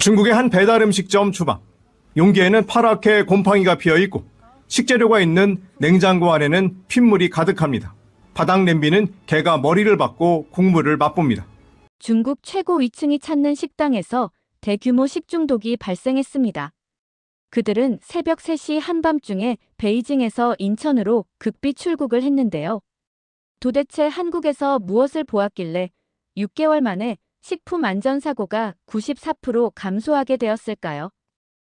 중국의 한 배달 음식점 주방. 용기에는 파랗게 곰팡이가 피어 있고 식재료가 있는 냉장고 안에는 핏물이 가득합니다. 바닥 냄비는 개가 머리를 박고 국물을 맛봅니다. 중국 최고 위층이 찾는 식당에서 대규모 식중독이 발생했습니다. 그들은 새벽 3시 한밤중에 베이징에서 인천으로 극비 출국을 했는데요. 도대체 한국에서 무엇을 보았길래 6개월 만에 식품 안전사고가 94% 감소하게 되었을까요?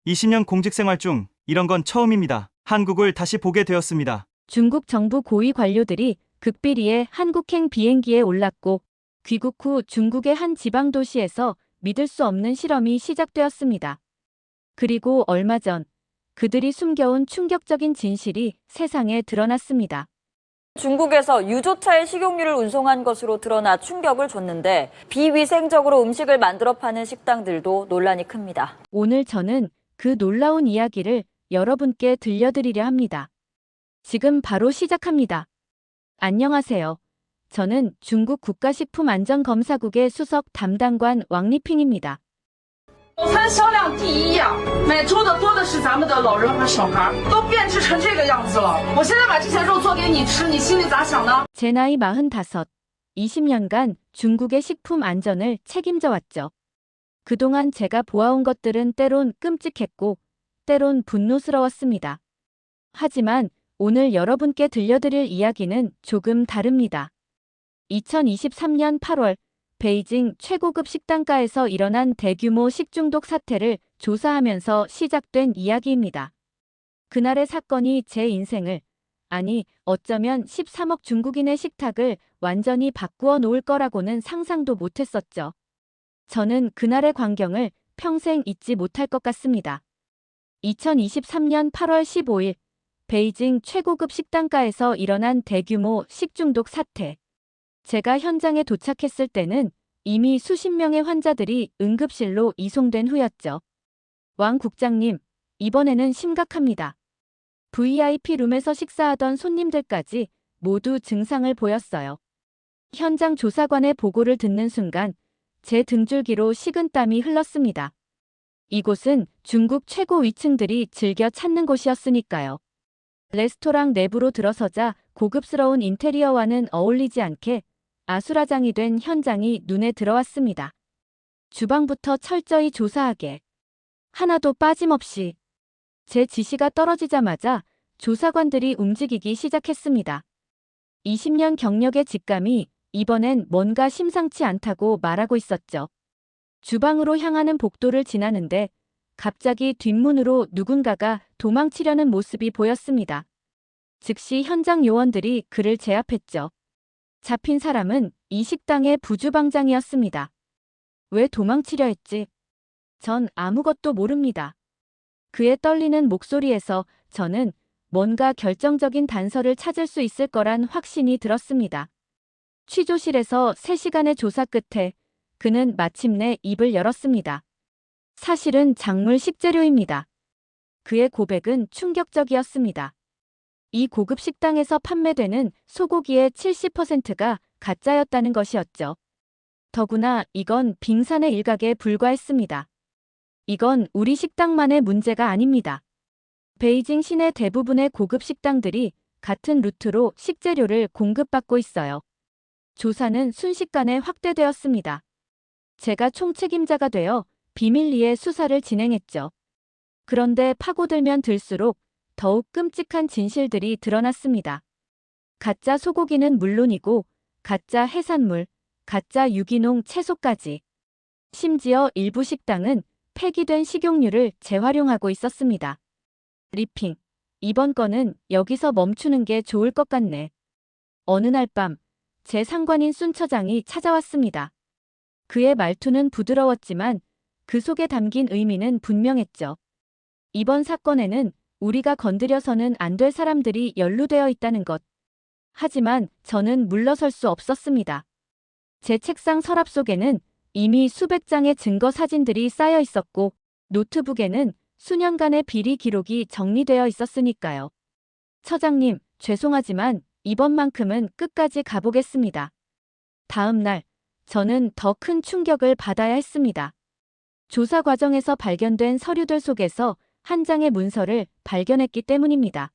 20년 공직생활 중 이런 건 처음입니다. 한국을 다시 보게 되었습니다. 중국 정부 고위 관료들이 극비리에 한국행 비행기에 올랐고 귀국 후 중국의 한 지방 도시에서 믿을 수 없는 실험이 시작되었습니다. 그리고 얼마 전 그들이 숨겨온 충격적인 진실이 세상에 드러났습니다. 중국에서 유조차의 식용유를 운송한 것으로 드러나 충격을 줬는데 비위생적으로 음식을 만들어 파는 식당들도 논란이 큽니다. 오늘 저는 그 놀라운 이야기를 여러분께 들려드리려 합니다. 지금 바로 시작합니다. 안녕하세요. 저는 중국 국가식품안전검사국의 수석 담당관 왕리핑입니다. 早餐销量第一呀，买猪的多的是咱们的老人和小孩，都变质成这个样子了。我现在把这些肉做给你吃，你心里咋想呢？ 제 나이 45, 20년간 중국의 식품 안전을 책임져 왔죠. 그동안 제가 보아온 것들은 때론 끔찍했고, 때론 분노스러웠습니다. 하지만 오늘 여러분께 들려드릴 이야기는 조금 다릅니다. 2023년 8월, 베이징 최고급 식당가에서 일어난 대규모 식중독 사태를 조사하면서 시작된 이야기입니다. 그날의 사건이 제 인생을, 아니 어쩌면 13억 중국인의 식탁을 완전히 바꾸어 놓을 거라고는 상상도 못했었죠. 저는 그날의 광경을 평생 잊지 못할 것 같습니다. 2023년 8월 15일, 베이징 최고급 식당가에서 일어난 대규모 식중독 사태. 제가 현장에 도착했을 때는 이미 수십 명의 환자들이 응급실로 이송된 후였죠. 왕 국장님, 이번에는 심각합니다. VIP 룸에서 식사하던 손님들까지 모두 증상을 보였어요. 현장 조사관의 보고를 듣는 순간 제 등줄기로 식은땀이 흘렀습니다. 이곳은 중국 최고 위층들이 즐겨 찾는 곳이었으니까요. 레스토랑 내부로 들어서자 고급스러운 인테리어와는 어울리지 않게 아수라장이 된 현장이 눈에 들어왔습니다. 주방부터 철저히 조사하게. 하나도 빠짐없이. 제 지시가 떨어지자마자 조사관들이 움직이기 시작했습니다. 20년 경력의 직감이 이번엔 뭔가 심상치 않다고 말하고 있었죠. 주방으로 향하는 복도를 지나는데 갑자기 뒷문으로 누군가가 도망치려는 모습이 보였습니다. 즉시 현장 요원들이 그를 제압했죠. 잡힌 사람은 이 식당의 부주방장이었습니다. 왜 도망치려 했지? 전 아무것도 모릅니다. 그의 떨리는 목소리에서 저는 뭔가 결정적인 단서를 찾을 수 있을 거란 확신이 들었습니다. 취조실에서 3시간의 조사 끝에 그는 마침내 입을 열었습니다. 사실은 작물 식재료입니다. 그의 고백은 충격적이었습니다. 이 고급 식당에서 판매되는 소고기의 70%가 가짜였다는 것이었죠. 더구나 이건 빙산의 일각에 불과했습니다. 이건 우리 식당만의 문제가 아닙니다. 베이징 시내 대부분의 고급 식당들이 같은 루트로 식재료를 공급받고 있어요. 조사는 순식간에 확대되었습니다. 제가 총책임자가 되어 비밀리에 수사를 진행했죠. 그런데 파고들면 들수록 더욱 끔찍한 진실들이 드러났습니다. 가짜 소고기는 물론이고 가짜 해산물, 가짜 유기농 채소까지. 심지어 일부 식당은 폐기된 식용유를 재활용하고 있었습니다. 리핑, 이번 건은 여기서 멈추는 게 좋을 것 같네. 어느 날 밤, 제 상관인 순 처장이 찾아왔습니다. 그의 말투는 부드러웠지만 그 속에 담긴 의미는 분명했죠. 이번 사건에는 우리가 건드려서는 안 될 사람들이 연루되어 있다는 것. 하지만 저는 물러설 수 없었습니다. 제 책상 서랍 속에는 이미 수백 장의 증거 사진들이 쌓여 있었고 노트북에는 수년간의 비리 기록이 정리되어 있었으니까요. 처장님, 죄송하지만 이번만큼은 끝까지 가보겠습니다. 다음 날, 저는 더 큰 충격을 받아야 했습니다. 조사 과정에서 발견된 서류들 속에서 한 장의 문서를 발견했기 때문입니다.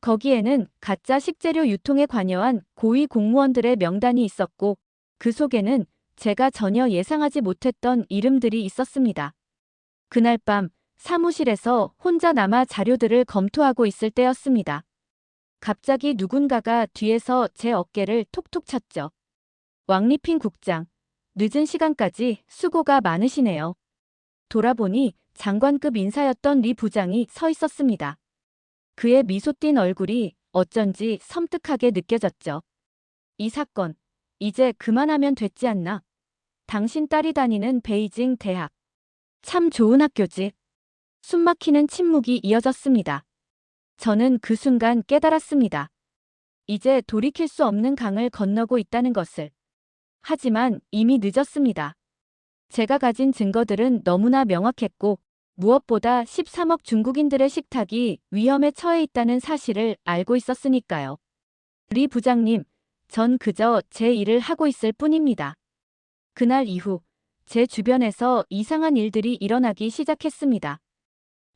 거기에는 가짜 식재료 유통에 관여한 고위 공무원들의 명단이 있었고 그 속에는 제가 전혀 예상하지 못했던 이름들이 있었습니다. 그날 밤 사무실에서 혼자 남아 자료들을 검토하고 있을 때였습니다. 갑자기 누군가가 뒤에서 제 어깨를 톡톡 쳤죠. 왕리핑 국장, 늦은 시간까지 수고가 많으시네요. 돌아보니 장관급 인사였던 리 부장이 서 있었습니다. 그의 미소 띈 얼굴이 어쩐지 섬뜩하게 느껴졌죠. 이 사건, 이제 그만하면 됐지 않나? 당신 딸이 다니는 베이징 대학. 참 좋은 학교지. 숨막히는 침묵이 이어졌습니다. 저는 그 순간 깨달았습니다. 이제 돌이킬 수 없는 강을 건너고 있다는 것을. 하지만 이미 늦었습니다. 제가 가진 증거들은 너무나 명확했고 무엇보다 13억 중국인들의 식탁이 위험에 처해 있다는 사실을 알고 있었으니까요. 리 부장님, 전 그저 제 일을 하고 있을 뿐입니다. 그날 이후 제 주변에서 이상한 일들이 일어나기 시작했습니다.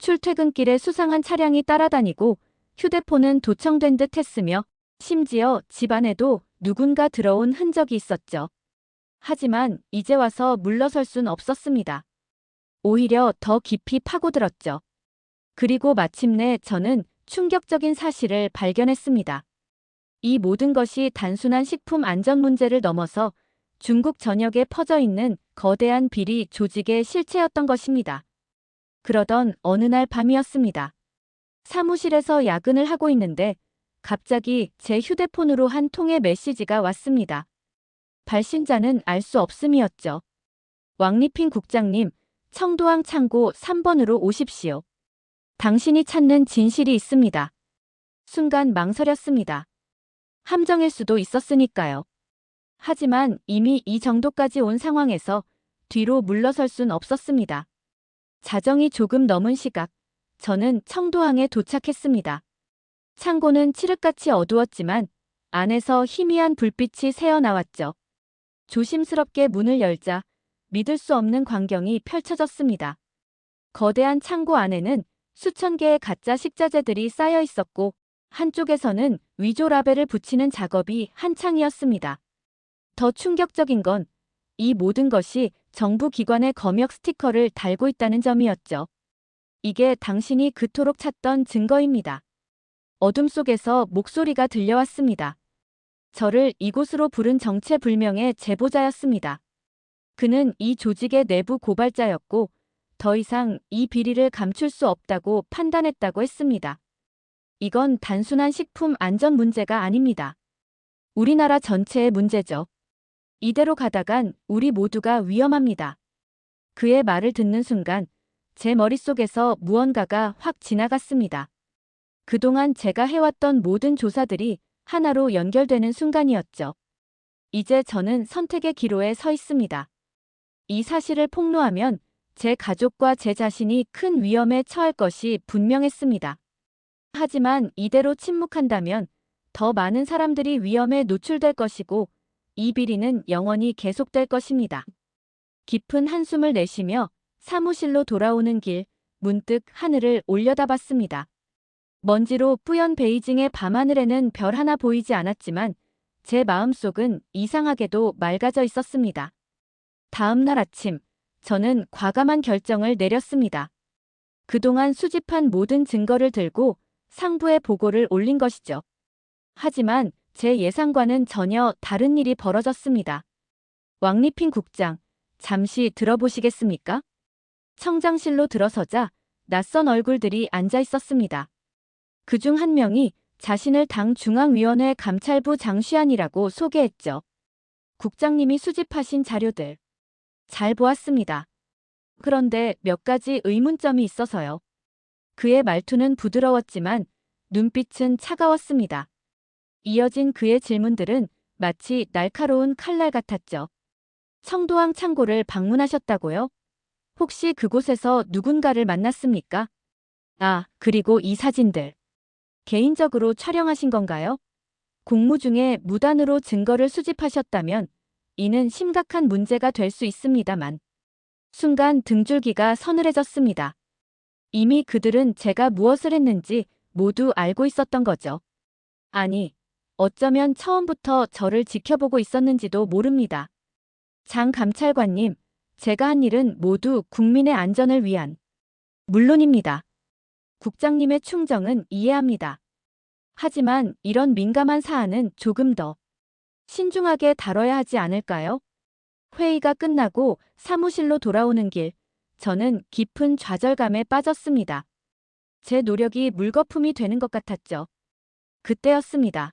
출퇴근길에 수상한 차량이 따라다니고 휴대폰은 도청된 듯 했으며 심지어 집 안에도 누군가 들어온 흔적이 있었죠. 하지만 이제 와서 물러설 순 없었습니다. 오히려 더 깊이 파고들었죠. 그리고 마침내 저는 충격적인 사실을 발견했습니다. 이 모든 것이 단순한 식품 안전 문제를 넘어서 중국 전역에 퍼져 있는 거대한 비리 조직의 실체였던 것입니다. 그러던 어느 날 밤이었습니다. 사무실에서 야근을 하고 있는데 갑자기 제 휴대폰으로 한 통의 메시지가 왔습니다. 발신자는 알 수 없음이었죠. 왕리핑 국장님, 청도항 창고 3번으로 오십시오. 당신이 찾는 진실이 있습니다. 순간 망설였습니다. 함정일 수도 있었으니까요. 하지만 이미 이 정도까지 온 상황에서 뒤로 물러설 순 없었습니다. 자정이 조금 넘은 시각, 저는 청도항에 도착했습니다. 창고는 칠흑같이 어두웠지만 안에서 희미한 불빛이 새어나왔죠. 조심스럽게 문을 열자 믿을 수 없는 광경이 펼쳐졌습니다. 거대한 창고 안에는 수천 개의 가짜 식자재들이 쌓여 있었고 한쪽에서는 위조 라벨을 붙이는 작업이 한창이었습니다. 더 충격적인 건 이 모든 것이 정부 기관의 검역 스티커를 달고 있다는 점이었죠. 이게 당신이 그토록 찾던 증거입니다. 어둠 속에서 목소리가 들려왔습니다. 저를 이곳으로 부른 정체불명의 제보자였습니다. 그는 이 조직의 내부 고발자였고 더 이상 이 비리를 감출 수 없다고 판단했다고 했습니다. 이건 단순한 식품 안전 문제가 아닙니다. 우리나라 전체의 문제죠. 이대로 가다간 우리 모두가 위험합니다. 그의 말을 듣는 순간 제 머릿속에서 무언가가 확 지나갔습니다. 그동안 제가 해왔던 모든 조사들이 하나로 연결되는 순간이었죠. 이제 저는 선택의 기로에 서 있습니다. 이 사실을 폭로하면 제 가족과 제 자신이 큰 위험에 처할 것이 분명했습니다. 하지만 이대로 침묵한다면 더 많은 사람들이 위험에 노출될 것이고 이 비리는 영원히 계속될 것입니다. 깊은 한숨을 내쉬며 사무실로 돌아오는 길, 문득 하늘을 올려다봤습니다. 먼지로 뿌연 베이징의 밤하늘에는 별 하나 보이지 않았지만 제 마음속은 이상하게도 맑아져 있었습니다. 다음 날 아침, 저는 과감한 결정을 내렸습니다. 그동안 수집한 모든 증거를 들고 상부에 보고를 올린 것이죠. 하지만 제 예상과는 전혀 다른 일이 벌어졌습니다. 왕리핑 국장, 잠시 들어보시겠습니까? 청장실로 들어서자 낯선 얼굴들이 앉아 있었습니다. 그중 한 명이 자신을 당 중앙위원회 감찰부 장시안이라고 소개했죠. 국장님이 수집하신 자료들. 잘 보았습니다. 그런데 몇 가지 의문점이 있어서요. 그의 말투는 부드러웠지만 눈빛은 차가웠습니다. 이어진 그의 질문들은 마치 날카로운 칼날 같았죠. 청도항 창고를 방문하셨다고요? 혹시 그곳에서 누군가를 만났습니까? 아, 그리고 이 사진들. 개인적으로 촬영하신 건가요? 공무 중에 무단으로 증거를 수집하셨다면 이는 심각한 문제가 될 수 있습니다만 순간 등줄기가 서늘해졌습니다. 이미 그들은 제가 무엇을 했는지 모두 알고 있었던 거죠. 아니, 어쩌면 처음부터 저를 지켜보고 있었는지도 모릅니다. 장 감찰관님, 제가 한 일은 모두 국민의 안전을 위한. 물론입니다. 국장님의 충정은 이해합니다. 하지만 이런 민감한 사안은 조금 더 신중하게 다뤄야 하지 않을까요? 회의가 끝나고 사무실로 돌아오는 길, 저는 깊은 좌절감에 빠졌습니다. 제 노력이 물거품이 되는 것 같았죠. 그때였습니다.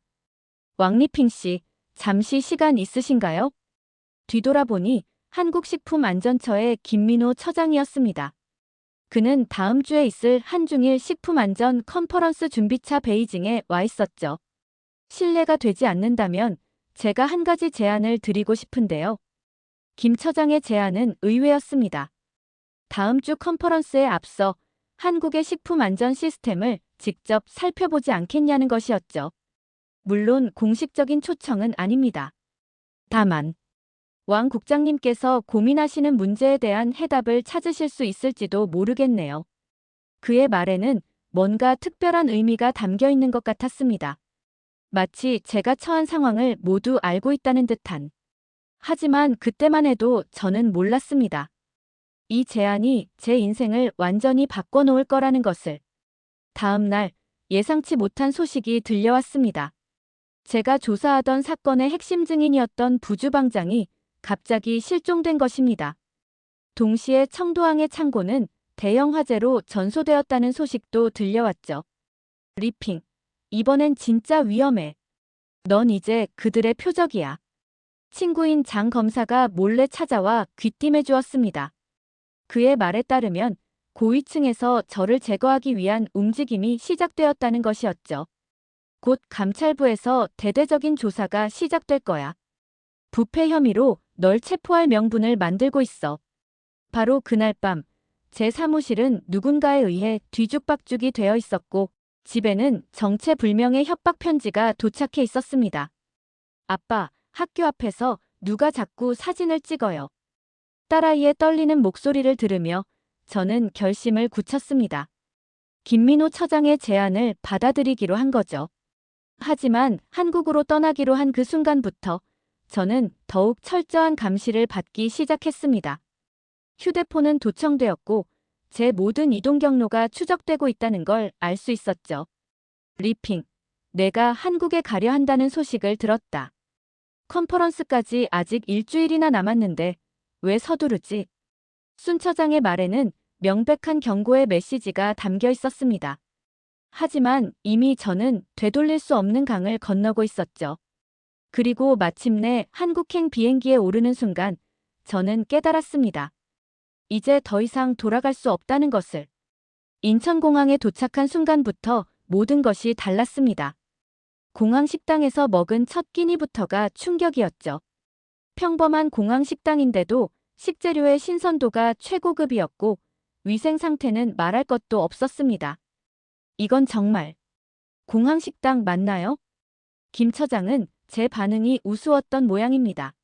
왕리핑 씨, 잠시 시간 있으신가요? 뒤돌아보니 한국식품안전처의 김민호 처장이었습니다. 그는 다음 주에 있을 한중일 식품안전 컨퍼런스 준비차 베이징에 와 있었죠. 실례가 되지 않는다면 제가 한 가지 제안을 드리고 싶은데요. 김 처장의 제안은 의외였습니다. 다음 주 컨퍼런스에 앞서 한국의 식품안전 시스템을 직접 살펴보지 않겠냐는 것이었죠. 물론 공식적인 초청은 아닙니다. 다만 왕 국장님께서 고민하시는 문제에 대한 해답을 찾으실 수 있을지도 모르겠네요. 그의 말에는 뭔가 특별한 의미가 담겨 있는 것 같았습니다. 마치 제가 처한 상황을 모두 알고 있다는 듯한. 하지만 그때만 해도 저는 몰랐습니다. 이 제안이 제 인생을 완전히 바꿔놓을 거라는 것을. 다음 날 예상치 못한 소식이 들려왔습니다. 제가 조사하던 사건의 핵심 증인이었던 부주방장이 갑자기 실종된 것입니다. 동시에 청도항의 창고는 대형 화재로 전소되었다는 소식도 들려왔죠. 리핑, 이번엔 진짜 위험해. 넌 이제 그들의 표적이야. 친구인 장 검사가 몰래 찾아와 귀띔해 주었습니다. 그의 말에 따르면 고위층에서 저를 제거하기 위한 움직임이 시작되었다는 것이었죠. 곧 감찰부에서 대대적인 조사가 시작될 거야. 부패 혐의로 널 체포할 명분을 만들고 있어. 바로 그날 밤, 제 사무실은 누군가에 의해 뒤죽박죽이 되어 있었고, 집에는 정체불명의 협박 편지가 도착해 있었습니다. 아빠, 학교 앞에서 누가 자꾸 사진을 찍어요. 딸아이의 떨리는 목소리를 들으며 저는 결심을 굳혔습니다. 김민호 처장의 제안을 받아들이기로 한 거죠. 하지만 한국으로 떠나기로 한 그 순간부터 저는 더욱 철저한 감시를 받기 시작했습니다. 휴대폰은 도청되었고 제 모든 이동 경로가 추적되고 있다는 걸 알 수 있었죠. 리핑, 내가 한국에 가려 한다는 소식을 들었다. 컨퍼런스까지 아직 일주일이나 남았는데 왜 서두르지? 순 처장의 말에는 명백한 경고의 메시지가 담겨 있었습니다. 하지만 이미 저는 되돌릴 수 없는 강을 건너고 있었죠. 그리고 마침내 한국행 비행기에 오르는 순간 저는 깨달았습니다. 이제 더 이상 돌아갈 수 없다는 것을. 인천공항에 도착한 순간부터 모든 것이 달랐습니다. 공항 식당에서 먹은 첫 끼니부터가 충격이었죠. 평범한 공항 식당인데도 식재료의 신선도가 최고급이었고 위생 상태는 말할 것도 없었습니다. 이건 정말 공항 식당 맞나요? 김 처장은 제 반응이 우스웠던 모양입니다.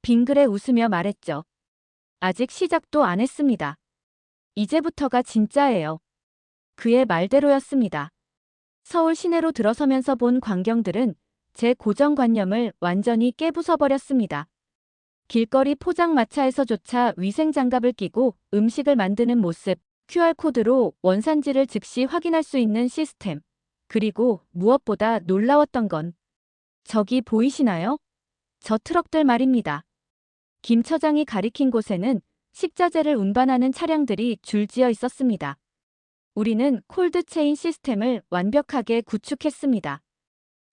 빙그레 웃으며 말했죠. 아직 시작도 안 했습니다. 이제부터가 진짜예요. 그의 말대로였습니다. 서울 시내로 들어서면서 본 광경들은 제 고정관념을 완전히 깨부숴버렸습니다. 길거리 포장마차에서조차 위생장갑을 끼고 음식을 만드는 모습, QR코드로 원산지를 즉시 확인할 수 있는 시스템, 그리고 무엇보다 놀라웠던 건 저기 보이시나요? 저 트럭들 말입니다. 김 처장이 가리킨 곳에는 식자재를 운반하는 차량들이 줄지어 있었습니다. 우리는 콜드체인 시스템을 완벽하게 구축했습니다.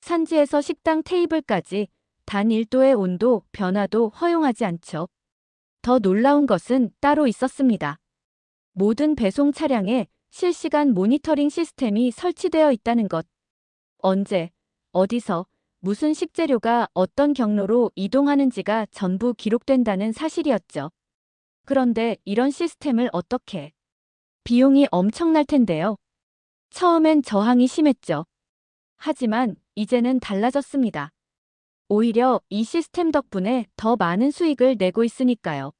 산지에서 식당 테이블까지 단 1도의 온도 변화도 허용하지 않죠. 더 놀라운 것은 따로 있었습니다. 모든 배송 차량에 실시간 모니터링 시스템이 설치되어 있다는 것. 언제, 어디서, 무슨 식재료가 어떤 경로로 이동하는지가 전부 기록된다는 사실이었죠. 그런데 이런 시스템을 어떻게? 비용이 엄청날 텐데요. 처음엔 저항이 심했죠. 하지만 이제는 달라졌습니다. 오히려 이 시스템 덕분에 더 많은 수익을 내고 있으니까요.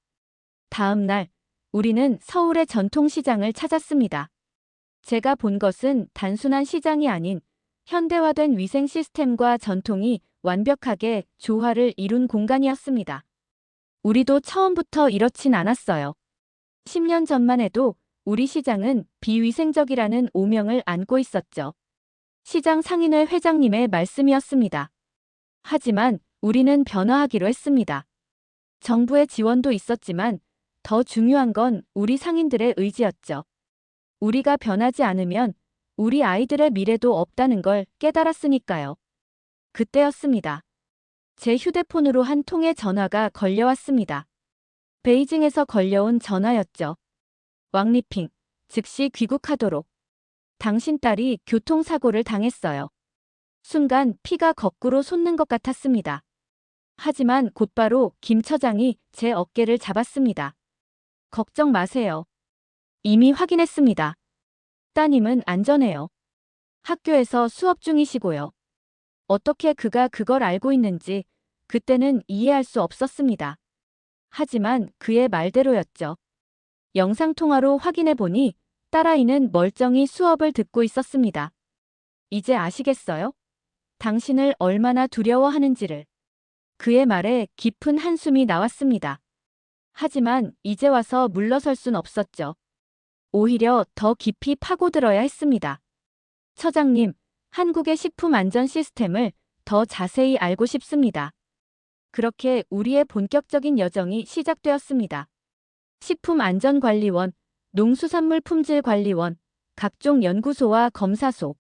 다음 날 우리는 서울의 전통시장을 찾았습니다. 제가 본 것은 단순한 시장이 아닌 현대화된 위생 시스템과 전통이 완벽하게 조화를 이룬 공간이었습니다. 우리도 처음부터 이렇진 않았어요. 10년 전만 해도 우리 시장은 비위생적이라는 오명을 안고 있었죠. 시장 상인회 회장님의 말씀이었습니다. 하지만 우리는 변화하기로 했습니다. 정부의 지원도 있었지만 더 중요한 건 우리 상인들의 의지였죠. 우리가 변하지 않으면 우리 아이들의 미래도 없다는 걸 깨달았으니까요. 그때였습니다. 제 휴대폰으로 한 통의 전화가 걸려왔습니다. 베이징에서 걸려온 전화였죠. 왕리핑, 즉시 귀국하도록. 당신 딸이 교통사고를 당했어요. 순간 피가 거꾸로 솟는 것 같았습니다. 하지만 곧바로 김 처장이 제 어깨를 잡았습니다. 걱정 마세요. 이미 확인했습니다. 따님은 안전해요. 학교에서 수업 중이시고요. 어떻게 그가 그걸 알고 있는지 그때는 이해할 수 없었습니다. 하지만 그의 말대로였죠. 영상통화로 확인해보니 딸아이는 멀쩡히 수업을 듣고 있었습니다. 이제 아시겠어요? 당신을 얼마나 두려워하는지를. 그의 말에 깊은 한숨이 나왔습니다. 하지만 이제 와서 물러설 순 없었죠. 오히려 더 깊이 파고들어야 했습니다. 처장님, 한국의 식품 안전 시스템을 더 자세히 알고 싶습니다. 그렇게 우리의 본격적인 여정이 시작되었습니다. 식품안전관리원, 농수산물품질관리원, 각종 연구소와 검사소.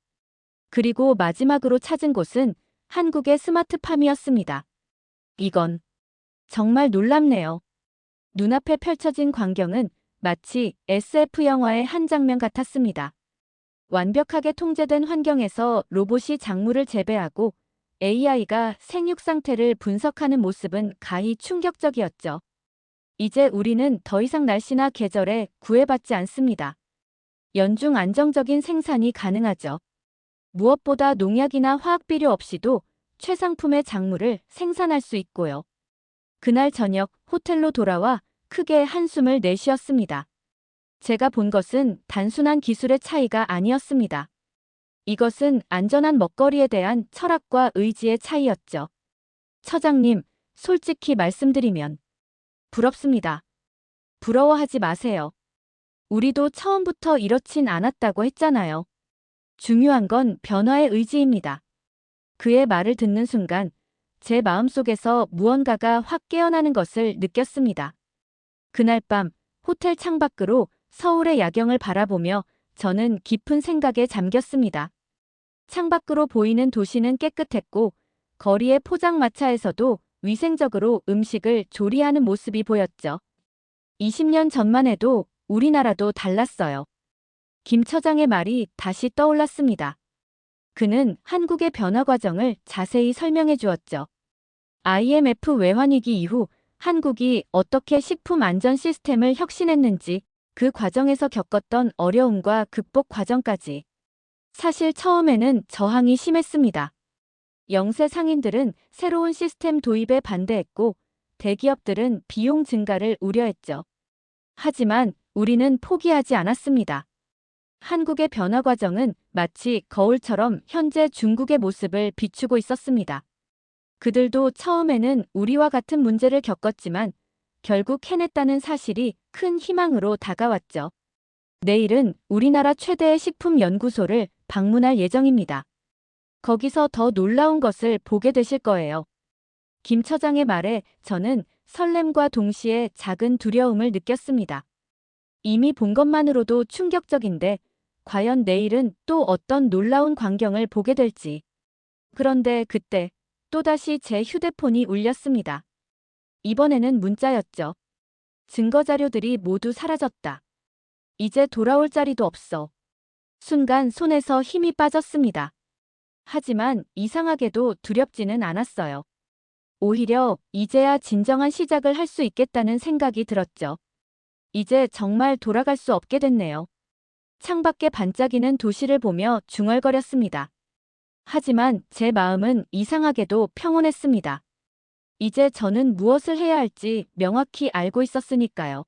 그리고 마지막으로 찾은 곳은 한국의 스마트팜이었습니다. 이건 정말 놀랍네요. 눈앞에 펼쳐진 광경은 마치 SF 영화의 한 장면 같았습니다. 완벽하게 통제된 환경에서 로봇이 작물을 재배하고 AI가 생육 상태를 분석하는 모습은 가히 충격적이었죠. 이제 우리는 더 이상 날씨나 계절에 구애받지 않습니다. 연중 안정적인 생산이 가능하죠. 무엇보다 농약이나 화학 비료 없이도 최상품의 작물을 생산할 수 있고요. 그날 저녁 호텔로 돌아와 크게 한숨을 내쉬었습니다. 제가 본 것은 단순한 기술의 차이가 아니었습니다. 이것은 안전한 먹거리에 대한 철학과 의지의 차이였죠. 처장님, 솔직히 말씀드리면 부럽습니다. 부러워하지 마세요. 우리도 처음부터 이렇진 않았다고 했잖아요. 중요한 건 변화의 의지입니다. 그의 말을 듣는 순간 제 마음속에서 무언가가 확 깨어나는 것을 느꼈습니다. 그날 밤 호텔 창밖으로 서울의 야경을 바라보며 저는 깊은 생각에 잠겼습니다. 창밖으로 보이는 도시는 깨끗했고 거리의 포장마차에서도 위생적으로 음식을 조리하는 모습이 보였죠. 20년 전만 해도 우리나라도 달랐어요. 김 처장의 말이 다시 떠올랐습니다. 그는 한국의 변화 과정을 자세히 설명해 주었죠. IMF 외환위기 이후 한국이 어떻게 식품 안전 시스템을 혁신했는지, 그 과정에서 겪었던 어려움과 극복 과정까지. 사실 처음에는 저항이 심했습니다. 영세 상인들은 새로운 시스템 도입에 반대했고 대기업들은 비용 증가를 우려했죠. 하지만 우리는 포기하지 않았습니다. 한국의 변화 과정은 마치 거울처럼 현재 중국의 모습을 비추고 있었습니다. 그들도 처음에는 우리와 같은 문제를 겪었지만 결국 해냈다는 사실이 큰 희망으로 다가왔죠. 내일은 우리나라 최대의 식품 연구소를 방문할 예정입니다. 거기서 더 놀라운 것을 보게 되실 거예요. 김 처장의 말에 저는 설렘과 동시에 작은 두려움을 느꼈습니다. 이미 본 것만으로도 충격적인데 과연 내일은 또 어떤 놀라운 광경을 보게 될지. 그런데 그때 또다시 제 휴대폰이 울렸습니다. 이번에는 문자였죠. 증거자료들이 모두 사라졌다. 이제 돌아올 자리도 없어. 순간 손에서 힘이 빠졌습니다. 하지만 이상하게도 두렵지는 않았어요. 오히려 이제야 진정한 시작을 할 수 있겠다는 생각이 들었죠. 이제 정말 돌아갈 수 없게 됐네요. 창밖에 반짝이는 도시를 보며 중얼거렸습니다. 하지만 제 마음은 이상하게도 평온했습니다. 이제 저는 무엇을 해야 할지 명확히 알고 있었으니까요.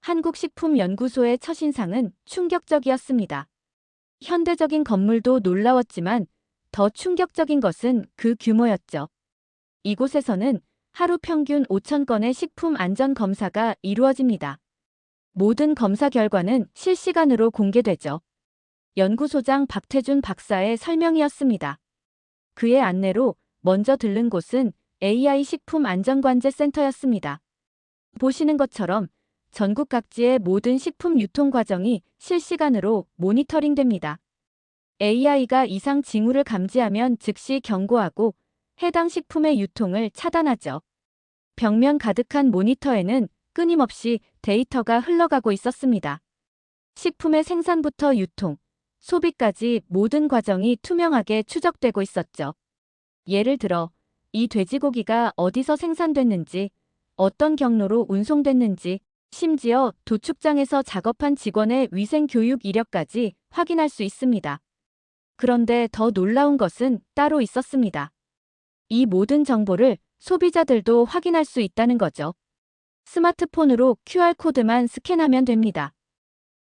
한국식품연구소의 첫인상은 충격적이었습니다. 현대적인 건물도 놀라웠지만 더 충격적인 것은 그 규모였죠. 이곳에서는 하루 평균 5,000건의 식품 안전 검사가 이루어집니다. 모든 검사 결과는 실시간으로 공개되죠. 연구소장 박태준 박사의 설명이었습니다. 그의 안내로 먼저 들른 곳은 AI 식품안전관제센터였습니다. 보시는 것처럼 전국 각지의 모든 식품 유통 과정이 실시간으로 모니터링됩니다. AI가 이상 징후를 감지하면 즉시 경고하고 해당 식품의 유통을 차단하죠. 벽면 가득한 모니터에는 끊임없이 데이터가 흘러가고 있었습니다. 식품의 생산부터 유통, 소비까지 모든 과정이 투명하게 추적되고 있었죠. 예를 들어, 이 돼지고기가 어디서 생산됐는지, 어떤 경로로 운송됐는지, 심지어 도축장에서 작업한 직원의 위생 교육 이력까지 확인할 수 있습니다. 그런데 더 놀라운 것은 따로 있었습니다. 이 모든 정보를 소비자들도 확인할 수 있다는 거죠. 스마트폰으로 QR코드만 스캔하면 됩니다.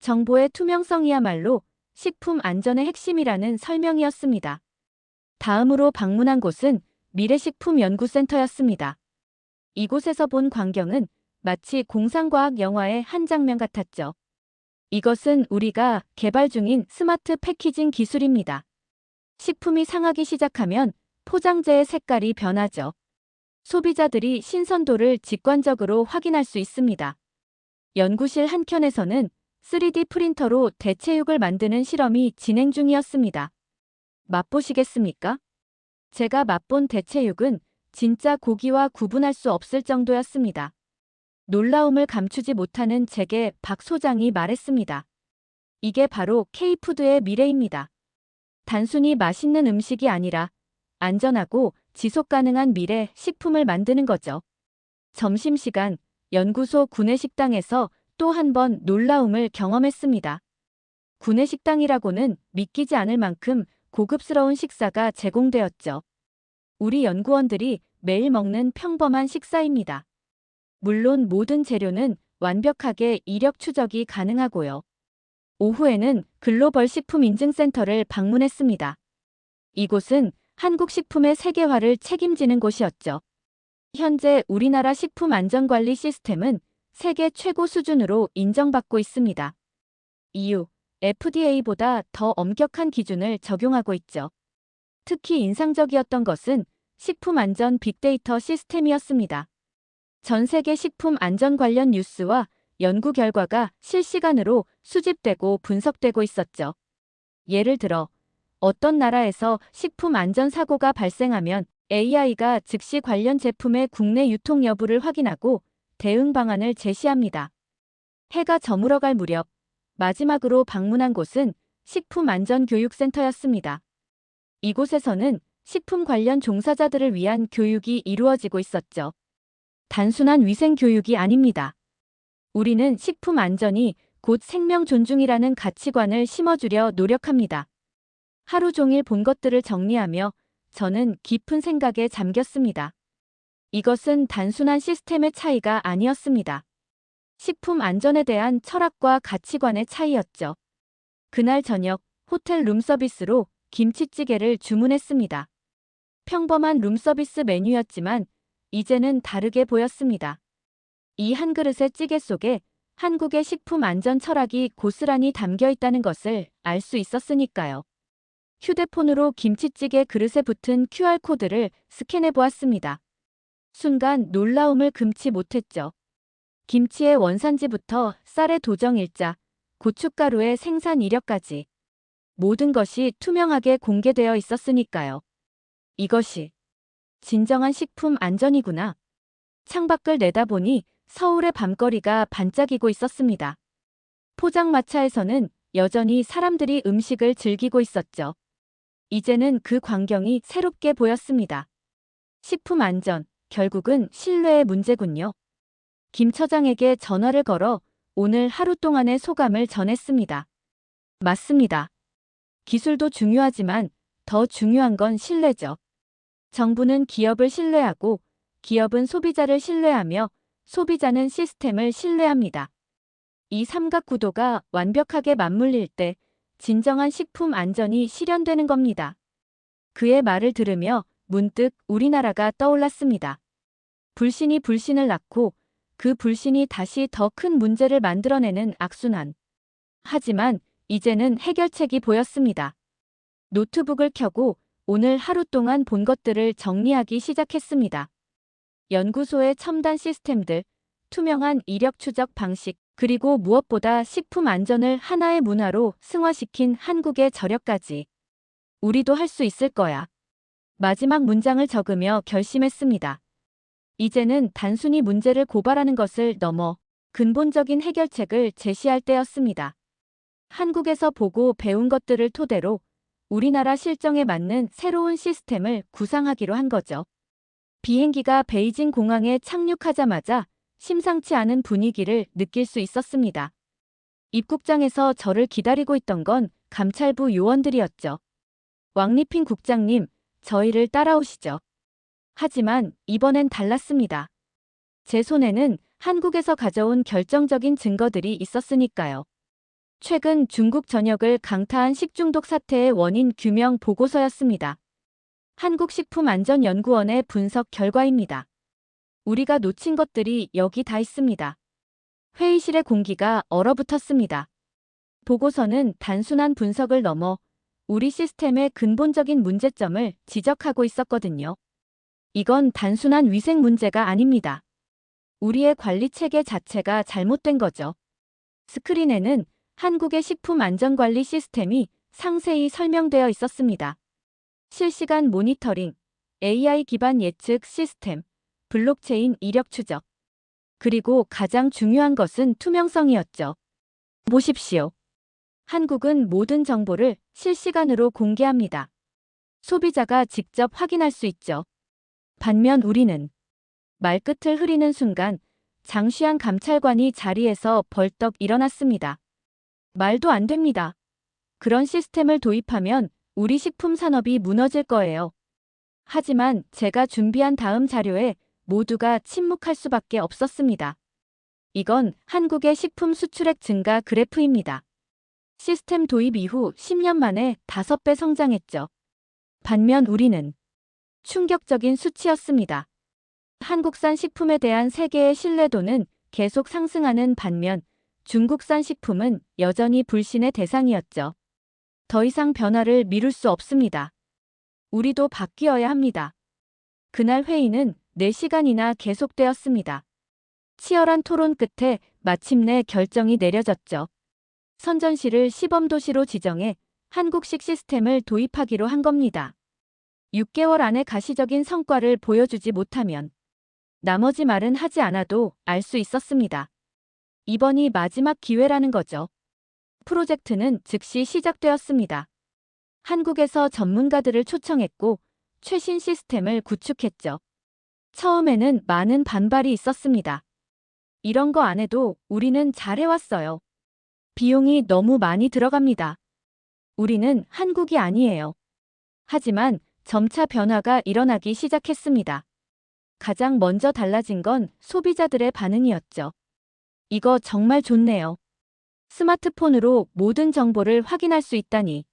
정보의 투명성이야말로 식품 안전의 핵심이라는 설명이었습니다. 다음으로 방문한 곳은 미래식품연구센터였습니다. 이곳에서 본 광경은 마치 공상과학 영화의 한 장면 같았죠. 이것은 우리가 개발 중인 스마트 패키징 기술입니다. 식품이 상하기 시작하면 포장재의 색깔이 변하죠. 소비자들이 신선도를 직관적으로 확인할 수 있습니다. 연구실 한켠에서는 3D 프린터로 대체육을 만드는 실험이 진행 중이었습니다. 맛보시겠습니까? 제가 맛본 대체육은 진짜 고기와 구분할 수 없을 정도였습니다. 놀라움을 감추지 못하는 제게 박 소장이 말했습니다. 이게 바로 K푸드의 미래입니다. 단순히 맛있는 음식이 아니라 안전하고 지속 가능한 미래 식품을 만드는 거죠. 점심시간 연구소 구내식당에서 또 한 번 놀라움을 경험했습니다. 구내식당이라고는 믿기지 않을 만큼 고급스러운 식사가 제공되었죠. 우리 연구원들이 매일 먹는 평범한 식사입니다. 물론 모든 재료는 완벽하게 이력 추적이 가능하고요. 오후에는 글로벌 식품인증센터를 방문했습니다. 이곳은 한국 식품의 세계화를 책임지는 곳이었죠. 현재 우리나라 식품 안전관리 시스템은 세계 최고 수준으로 인정받고 있습니다. EU, FDA보다 더 엄격한 기준을 적용하고 있죠. 특히 인상적이었던 것은 식품 안전 빅데이터 시스템이었습니다. 전 세계 식품 안전 관련 뉴스와 연구 결과가 실시간으로 수집되고 분석되고 있었죠. 예를 들어 어떤 나라에서 식품 안전 사고가 발생하면 AI가 즉시 관련 제품의 국내 유통 여부를 확인하고 대응 방안을 제시합니다. 해가 저물어갈 무렵 마지막으로 방문한 곳은 식품안전교육센터였습니다. 이곳에서는 식품 관련 종사자들을 위한 교육이 이루어지고 있었죠. 단순한 위생 교육이 아닙니다. 우리는 식품 안전이 곧 생명 존중이라는 가치관을 심어주려 노력합니다. 하루 종일 본 것들을 정리하며 저는 깊은 생각에 잠겼습니다. 이것은 단순한 시스템의 차이가 아니었습니다. 식품 안전에 대한 철학과 가치관의 차이였죠. 그날 저녁 호텔 룸서비스로 김치찌개를 주문했습니다. 평범한 룸서비스 메뉴였지만 이제는 다르게 보였습니다. 이 한 그릇의 찌개 속에 한국의 식품 안전 철학이 고스란히 담겨 있다는 것을 알 수 있었으니까요. 휴대폰으로 김치찌개 그릇에 붙은 QR코드를 스캔해 보았습니다. 순간 놀라움을 금치 못했죠. 김치의 원산지부터 쌀의 도정일자, 고춧가루의 생산 이력까지 모든 것이 투명하게 공개되어 있었으니까요. 이것이 진정한 식품 안전이구나. 창밖을 내다보니 서울의 밤거리가 반짝이고 있었습니다. 포장마차에서는 여전히 사람들이 음식을 즐기고 있었죠. 이제는 그 광경이 새롭게 보였습니다. 식품 안전, 결국은 신뢰의 문제군요. 김 처장에게 전화를 걸어 오늘 하루 동안의 소감을 전했습니다. 맞습니다. 기술도 중요하지만 더 중요한 건 신뢰죠. 정부는 기업을 신뢰하고 기업은 소비자를 신뢰하며 소비자는 시스템을 신뢰합니다. 이 삼각 구도가 완벽하게 맞물릴 때 진정한 식품 안전이 실현되는 겁니다. 그의 말을 들으며 문득 우리나라가 떠올랐습니다. 불신이 불신을 낳고 그 불신이 다시 더 큰 문제를 만들어내는 악순환. 하지만 이제는 해결책이 보였습니다. 노트북을 켜고 오늘 하루 동안 본 것들을 정리하기 시작했습니다. 연구소의 첨단 시스템들, 투명한 이력 추적 방식, 그리고 무엇보다 식품 안전을 하나의 문화로 승화시킨 한국의 저력까지. 우리도 할 수 있을 거야. 마지막 문장을 적으며 결심했습니다. 이제는 단순히 문제를 고발하는 것을 넘어 근본적인 해결책을 제시할 때였습니다. 한국에서 보고 배운 것들을 토대로 우리나라 실정에 맞는 새로운 시스템을 구상하기로 한 거죠. 비행기가 베이징 공항에 착륙하자마자 심상치 않은 분위기를 느낄 수 있었습니다. 입국장에서 저를 기다리고 있던 건 감찰부 요원들이었죠. 왕리핑 국장님, 저희를 따라오시죠. 하지만 이번엔 달랐습니다. 제 손에는 한국에서 가져온 결정적인 증거들이 있었으니까요. 최근 중국 전역을 강타한 식중독 사태의 원인 규명 보고서였습니다. 한국식품안전연구원의 분석 결과입니다. 우리가 놓친 것들이 여기 다 있습니다. 회의실의 공기가 얼어붙었습니다. 보고서는 단순한 분석을 넘어 우리 시스템의 근본적인 문제점을 지적하고 있었거든요. 이건 단순한 위생 문제가 아닙니다. 우리의 관리 체계 자체가 잘못된 거죠. 스크린에는 한국의 식품안전관리 시스템이 상세히 설명되어 있었습니다. 실시간 모니터링, AI 기반 예측 시스템, 블록체인 이력 추적. 그리고 가장 중요한 것은 투명성이었죠. 보십시오. 한국은 모든 정보를 실시간으로 공개합니다. 소비자가 직접 확인할 수 있죠. 반면 우리는 말끝을 흐리는 순간 장시한 감찰관이 자리에서 벌떡 일어났습니다. 말도 안 됩니다. 그런 시스템을 도입하면 우리 식품 산업이 무너질 거예요. 하지만 제가 준비한 다음 자료에 모두가 침묵할 수밖에 없었습니다. 이건 한국의 식품 수출액 증가 그래프입니다. 시스템 도입 이후 10년 만에 5배 성장했죠. 반면 우리는 충격적인 수치였습니다. 한국산 식품에 대한 세계의 신뢰도는 계속 상승하는 반면 중국산 식품은 여전히 불신의 대상이었죠. 더 이상 변화를 미룰 수 없습니다. 우리도 바뀌어야 합니다. 그날 회의는 4시간이나 계속되었습니다. 치열한 토론 끝에 마침내 결정이 내려졌죠. 선전시를 시범도시로 지정해 한국식 시스템을 도입하기로 한 겁니다. 6개월 안에 가시적인 성과를 보여주지 못하면 나머지 말은 하지 않아도 알 수 있었습니다. 이번이 마지막 기회라는 거죠. 프로젝트는 즉시 시작되었습니다. 한국에서 전문가들을 초청했고 최신 시스템을 구축했죠. 처음에는 많은 반발이 있었습니다. 이런 거 안 해도 우리는 잘해왔어요. 비용이 너무 많이 들어갑니다. 우리는 한국이 아니에요. 하지만 점차 변화가 일어나기 시작했습니다. 가장 먼저 달라진 건 소비자들의 반응이었죠. 이거 정말 좋네요. 스마트폰으로 모든 정보를 확인할 수 있다니.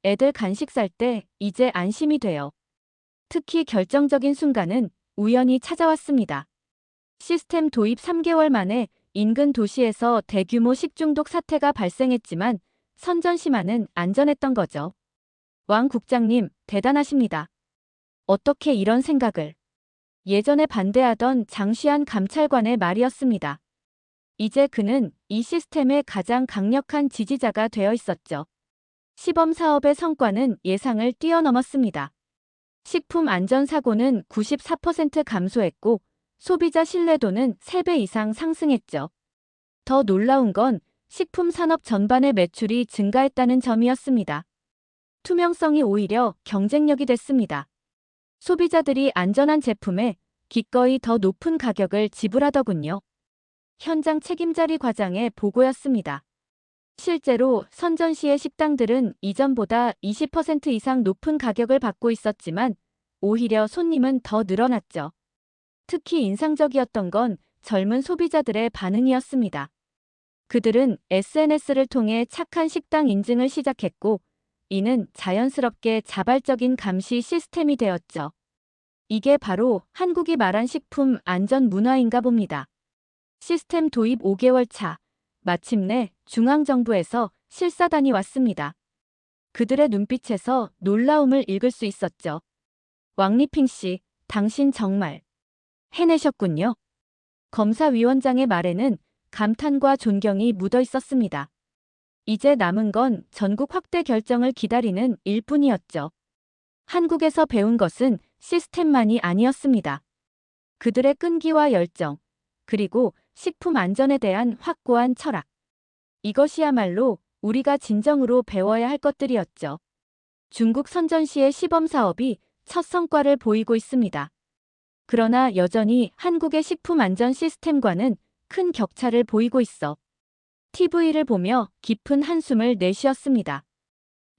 애들 간식 살 때 이제 안심이 돼요. 특히 결정적인 순간은 우연히 찾아왔습니다. 시스템 도입 3개월 만에 인근 도시에서 대규모 식중독 사태가 발생했지만 선전시만은 안전했던 거죠. 왕 국장님, 대단하십니다. 어떻게 이런 생각을? 예전에 반대하던 장시한 감찰관의 말이었습니다. 이제 그는 이 시스템의 가장 강력한 지지자가 되어 있었죠. 시범 사업의 성과는 예상을 뛰어넘었습니다. 식품 안전 사고는 94% 감소했고 소비자 신뢰도는 3배 이상 상승했죠. 더 놀라운 건 식품 산업 전반의 매출이 증가했다는 점이었습니다. 투명성이 오히려 경쟁력이 됐습니다. 소비자들이 안전한 제품에 기꺼이 더 높은 가격을 지불하더군요. 현장 책임자리 과장의 보고였습니다. 실제로 선전시의 식당들은 이전보다 20% 이상 높은 가격을 받고 있었지만 오히려 손님은 더 늘어났죠. 특히 인상적이었던 건 젊은 소비자들의 반응이었습니다. 그들은 SNS를 통해 착한 식당 인증을 시작했고, 이는 자연스럽게 자발적인 감시 시스템이 되었죠. 이게 바로 한국이 말한 식품 안전 문화인가 봅니다. 시스템 도입 5개월 차, 마침내 중앙정부에서 실사단이 왔습니다. 그들의 눈빛에서 놀라움을 읽을 수 있었죠. 왕리핑 씨, 당신 정말 해내셨군요. 검사위원장의 말에는 감탄과 존경이 묻어 있었습니다. 이제 남은 건 전국 확대 결정을 기다리는 일뿐이었죠. 한국에서 배운 것은 시스템만이 아니었습니다. 그들의 끈기와 열정, 그리고 식품 안전에 대한 확고한 철학. 이것이야말로 우리가 진정으로 배워야 할 것들이었죠. 중국 선전시의 시범 사업이 첫 성과를 보이고 있습니다. 그러나 여전히 한국의 식품 안전 시스템과는 큰 격차를 보이고 있어 TV를 보며 깊은 한숨을 내쉬었습니다.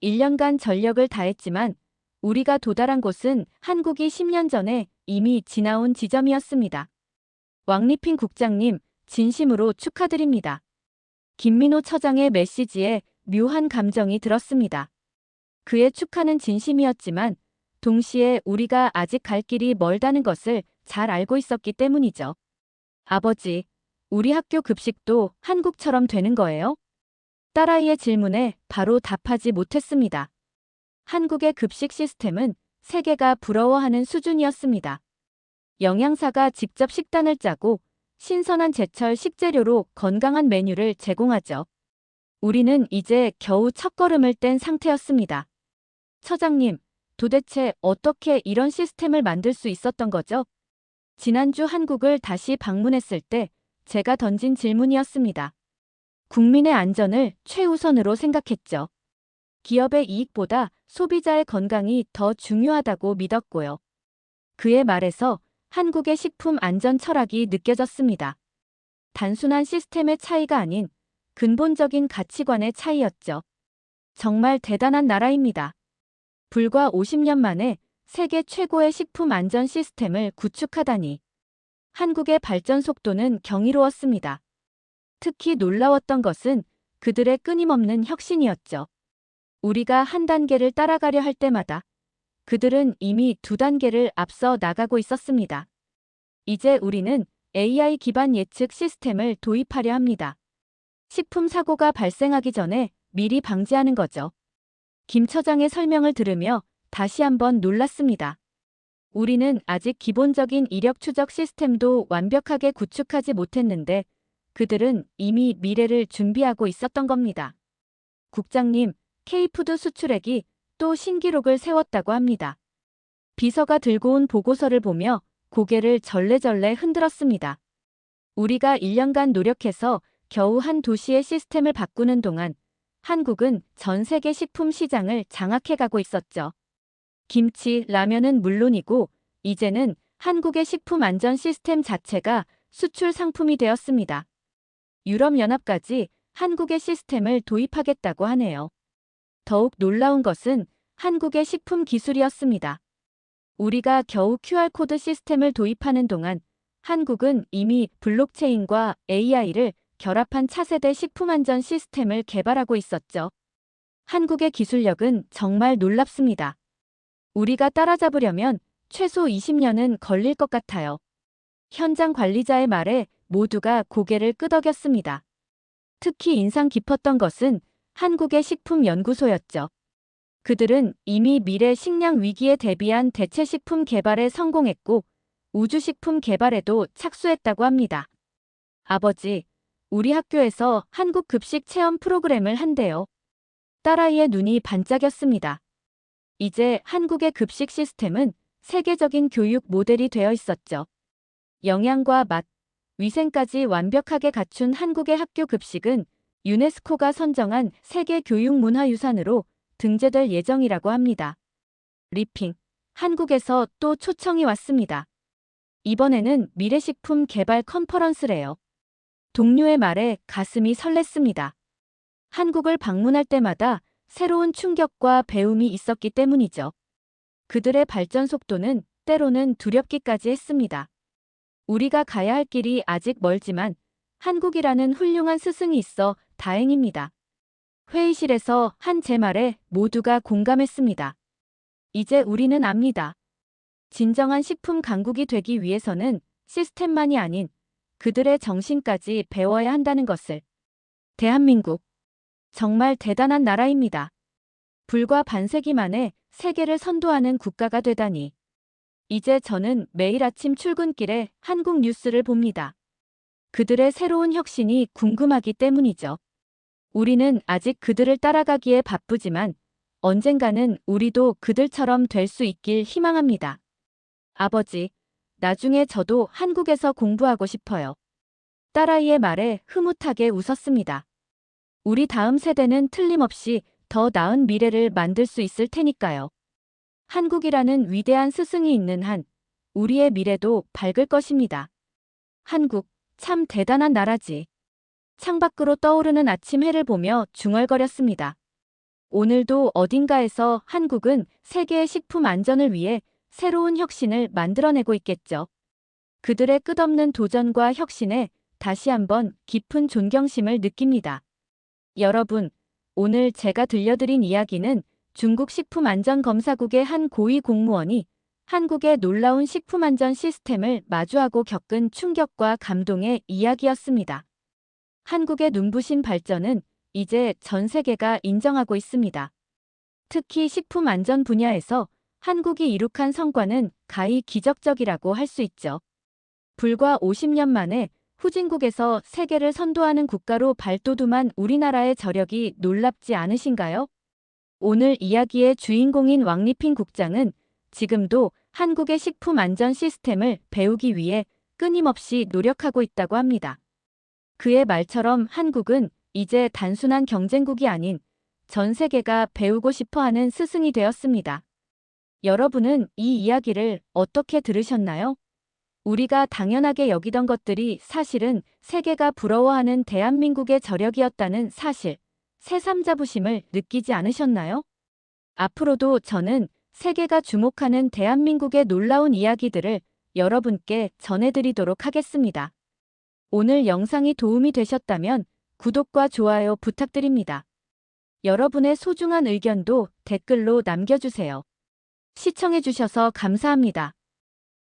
1년간 전력을 다했지만 우리가 도달한 곳은 한국이 10년 전에 이미 지나온 지점이었습니다. 왕리핑 국장님, 진심으로 축하드립니다. 김민호 처장의 메시지에 묘한 감정이 들었습니다. 그의 축하는 진심이었지만 동시에 우리가 아직 갈 길이 멀다는 것을 잘 알고 있었기 때문이죠. 아버지, 우리 학교 급식도 한국처럼 되는 거예요? 딸아이의 질문에 바로 답하지 못했습니다. 한국의 급식 시스템은 세계가 부러워하는 수준이었습니다. 영양사가 직접 식단을 짜고 신선한 제철 식재료로 건강한 메뉴를 제공하죠. 우리는 이제 겨우 첫걸음을 뗀 상태였습니다. 처장님, 도대체 어떻게 이런 시스템을 만들 수 있었던 거죠? 지난주 한국을 다시 방문했을 때 제가 던진 질문이었습니다. 국민의 안전을 최우선으로 생각했죠. 기업의 이익보다 소비자의 건강이 더 중요하다고 믿었고요. 그의 말에서 한국의 식품 안전 철학이 느껴졌습니다. 단순한 시스템의 차이가 아닌 근본적인 가치관의 차이였죠. 정말 대단한 나라입니다. 불과 50년 만에 세계 최고의 식품 안전 시스템을 구축하다니. 한국의 발전 속도는 경이로웠습니다. 특히 놀라웠던 것은 그들의 끊임없는 혁신이었죠. 우리가 한 단계를 따라가려 할 때마다 그들은 이미 2단계를 앞서 나가고 있었습니다. 이제 우리는 AI 기반 예측 시스템을 도입하려 합니다. 식품 사고가 발생하기 전에 미리 방지하는 거죠. 김 처장의 설명을 들으며 다시 한번 놀랐습니다. 우리는 아직 기본적인 이력 추적 시스템도 완벽하게 구축하지 못했는데 그들은 이미 미래를 준비하고 있었던 겁니다. 국장님, K푸드 수출액이 또 신기록을 세웠다고 합니다. 비서가 들고 온 보고서를 보며 고개를 절레절레 흔들었습니다. 우리가 1년간 노력해서 겨우 한 도시의 시스템을 바꾸는 동안 한국은 전 세계 식품 시장을 장악해가고 있었죠. 김치, 라면은 물론이고 이제는 한국의 식품 안전 시스템 자체가 수출 상품이 되었습니다. 유럽연합까지 한국의 시스템을 도입하겠다고 하네요. 더욱 놀라운 것은 한국의 식품 기술이었습니다. 우리가 겨우 QR코드 시스템을 도입하는 동안 한국은 이미 블록체인과 AI를 결합한 차세대 식품안전 시스템을 개발하고 있었죠. 한국의 기술력은 정말 놀랍습니다. 우리가 따라잡으려면 최소 20년은 걸릴 것 같아요. 현장 관리자의 말에 모두가 고개를 끄덕였습니다. 특히 인상 깊었던 것은 한국의 식품연구소였죠. 그들은 이미 미래 식량 위기에 대비한 대체 식품 개발에 성공했고 우주식품 개발에도 착수했다고 합니다. 아버지, 우리 학교에서 한국 급식 체험 프로그램을 한대요. 딸아이의 눈이 반짝였습니다. 이제 한국의 급식 시스템은 세계적인 교육 모델이 되어 있었죠. 영양과 맛, 위생까지 완벽하게 갖춘 한국의 학교 급식은 유네스코가 선정한 세계 교육문화유산으로 등재될 예정이라고 합니다. 리핑, 한국에서 또 초청이 왔습니다. 이번에는 미래식품 개발 컨퍼런스래요. 동료의 말에 가슴이 설렜습니다. 한국을 방문할 때마다 새로운 충격과 배움이 있었기 때문이죠. 그들의 발전 속도는 때로는 두렵기까지 했습니다. 우리가 가야 할 길이 아직 멀지만 한국이라는 훌륭한 스승이 있어 다행입니다. 회의실에서 한 제 말에 모두가 공감했습니다. 이제 우리는 압니다. 진정한 식품 강국이 되기 위해서는 시스템만이 아닌 그들의 정신까지 배워야 한다는 것을. 대한민국. 정말 대단한 나라입니다. 불과 반세기 만에 세계를 선도하는 국가가 되다니. 이제 저는 매일 아침 출근길에 한국 뉴스를 봅니다. 그들의 새로운 혁신이 궁금하기 때문이죠. 우리는 아직 그들을 따라가기에 바쁘지만 언젠가는 우리도 그들처럼 될 수 있길 희망합니다. 아버지, 나중에 저도 한국에서 공부하고 싶어요. 딸아이의 말에 흐뭇하게 웃었습니다. 우리 다음 세대는 틀림없이 더 나은 미래를 만들 수 있을 테니까요. 한국이라는 위대한 스승이 있는 한 우리의 미래도 밝을 것입니다. 한국, 참 대단한 나라지. 창밖으로 떠오르는 아침 해를 보며 중얼거렸습니다. 오늘도 어딘가에서 한국은 세계의 식품 안전을 위해 새로운 혁신을 만들어내고 있겠죠. 그들의 끝없는 도전과 혁신에 다시 한번 깊은 존경심을 느낍니다. 여러분, 오늘 제가 들려드린 이야기는 중국 식품안전검사국의 한 고위 공무원이 한국의 놀라운 식품안전 시스템을 마주하고 겪은 충격과 감동의 이야기였습니다. 한국의 눈부신 발전은 이제 전 세계가 인정하고 있습니다. 특히 식품 안전 분야에서 한국이 이룩한 성과는 가히 기적적이라고 할 수 있죠. 불과 50년 만에 후진국에서 세계를 선도하는 국가로 발돋움한 우리나라의 저력이 놀랍지 않으신가요? 오늘 이야기의 주인공인 왕리핑 국장은 지금도 한국의 식품 안전 시스템을 배우기 위해 끊임없이 노력하고 있다고 합니다. 그의 말처럼 한국은 이제 단순한 경쟁국이 아닌 전 세계가 배우고 싶어하는 스승이 되었습니다. 여러분은 이 이야기를 어떻게 들으셨나요? 우리가 당연하게 여기던 것들이 사실은 세계가 부러워하는 대한민국의 저력이었다는 사실, 새삼자부심을 느끼지 않으셨나요? 앞으로도 저는 세계가 주목하는 대한민국의 놀라운 이야기들을 여러분께 전해드리도록 하겠습니다. 오늘 영상이 도움이 되셨다면 구독과 좋아요 부탁드립니다. 여러분의 소중한 의견도 댓글로 남겨주세요. 시청해주셔서 감사합니다.